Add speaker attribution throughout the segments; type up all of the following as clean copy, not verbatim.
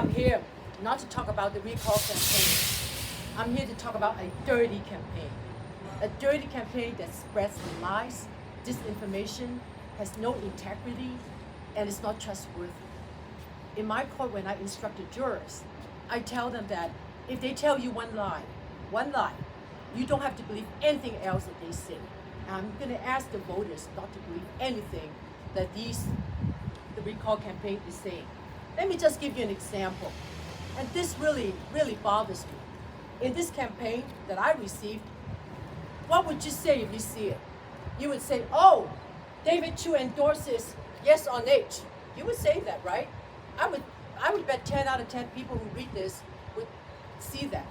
Speaker 1: I'm here not to talk about the recall campaign. I'm here to talk about a dirty campaign. A dirty campaign that spreads lies, disinformation, has no integrity, and is not trustworthy. In my court, when I instruct the jurors, I tell them that if they tell you one lie, you don't have to believe anything else that they say. I'm going to ask the voters not to believe anything that the recall campaign is saying. Let me just give you an example. And this really, really bothers me. In this campaign that I received, what would you say if you see it? You would say, oh, David Chu endorses yes on H. You would say that, right? I would bet 10 out of 10 people who read this would see that.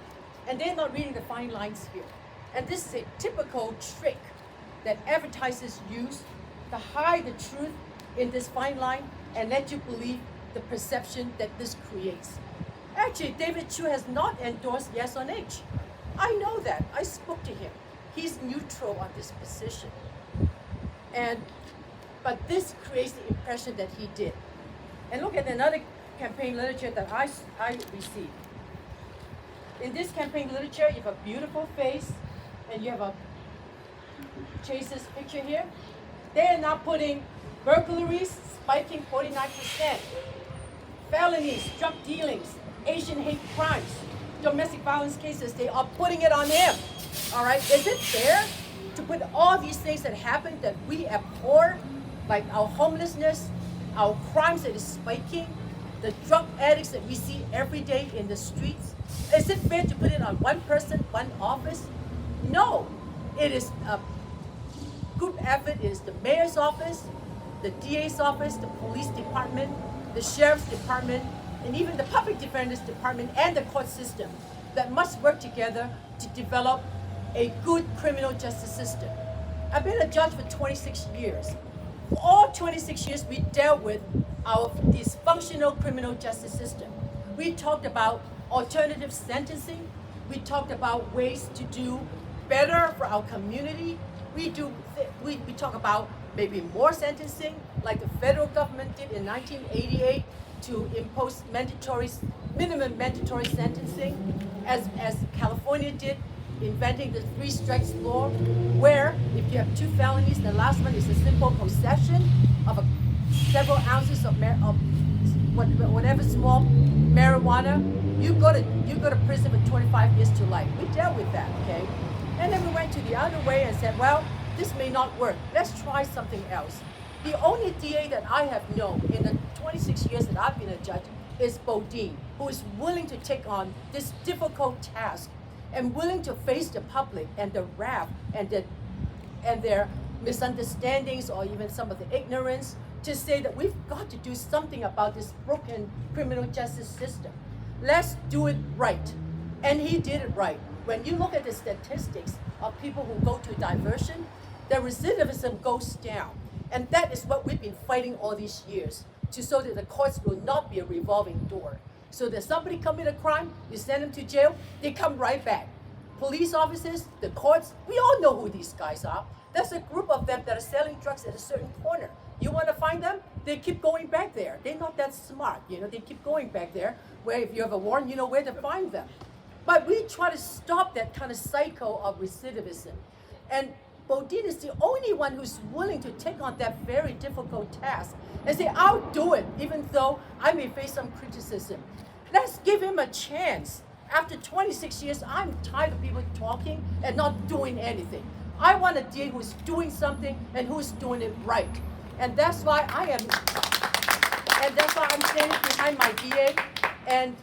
Speaker 1: And they're not reading the fine lines here. And this is a typical trick that advertisers use to hide the truth in this fine line and let you believe the perception that this creates. Actually, David Chu has not endorsed yes on H. I know that. I spoke to him. He's neutral on this position. But this creates the impression that he did. And look at another campaign literature that I received. In this campaign literature, you have a beautiful face, and you have a Chesa's picture here. They are now putting burglaries spiking 49%, felonies, drug dealings, Asian hate crimes, domestic violence cases. They are putting it on him. All right, is it fair to put all these things that happen that we abhor, like our homelessness, our crimes that is spiking, the drug addicts that we see every day in the streets? Is it fair to put it on one person, one office? No, it is a group effort. It is the mayor's office, the DA's office, the police department, the sheriff's department, and even the public defender's department and the court system that must work together to develop a good criminal justice system. I've been a judge for 26 years. For all 26 years, we dealt with our dysfunctional criminal justice system. We talked about alternative sentencing. We talked about ways to do better for our community. We talk about maybe more sentencing, like the federal government did in 1988 to impose minimum mandatory sentencing, as California did, inventing the 3 strikes law, where if you have 2 felonies, the last one is a simple possession of several ounces of whatever small marijuana, you go to prison for 25 years to life. We dealt with that, okay? And then we went to the other way and said, well, this may not work. Let's try something else. The only DA that I have known in the 26 years that I've been a judge is Boudin, who is willing to take on this difficult task and willing to face the public and the wrath and their misunderstandings or even some of the ignorance to say that we've got to do something about this broken criminal justice system. Let's do it right. And he did it right. When you look at the statistics of people who go to diversion, the recidivism goes down. And that is what we've been fighting all these years, so that the courts will not be a revolving door. So that somebody commit a crime, you send them to jail, they come right back. Police officers, the courts, we all know who these guys are. There's a group of them that are selling drugs at a certain corner. You want to find them? They keep going back there. They're not that smart, they keep going back there, where if you have a warrant, you know where to find them. But we try to stop that kind of cycle of recidivism. And Boudin is the only one who's willing to take on that very difficult task and say, I'll do it, even though I may face some criticism. Let's give him a chance. After 26 years, I'm tired of people talking and not doing anything. I want a DA who's doing something and who's doing it right. And that's why I'm standing behind my DA. And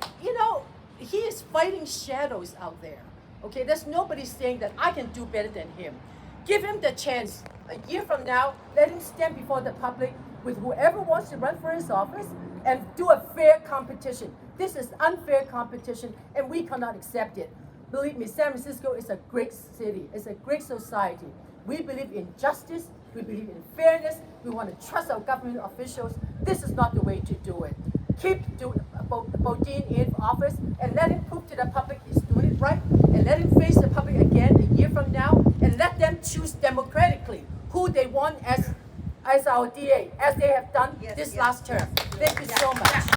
Speaker 1: he is fighting shadows out there. Okay, there's nobody saying that I can do better than him. Give him the chance. A year from now, let him stand before the public with whoever wants to run for his office and do a fair competition. This is unfair competition, and we cannot accept it. Believe me, San Francisco is a great city. It's a great society. We believe in justice. We believe in fairness. We want to trust our government officials. This is not the way to do it. Keep Boudin in office and let him prove to the public he's doing it right, and let him face the public again a year from now, and let them choose democratically who they want as our DA, as they have done this last term. Thank you so much.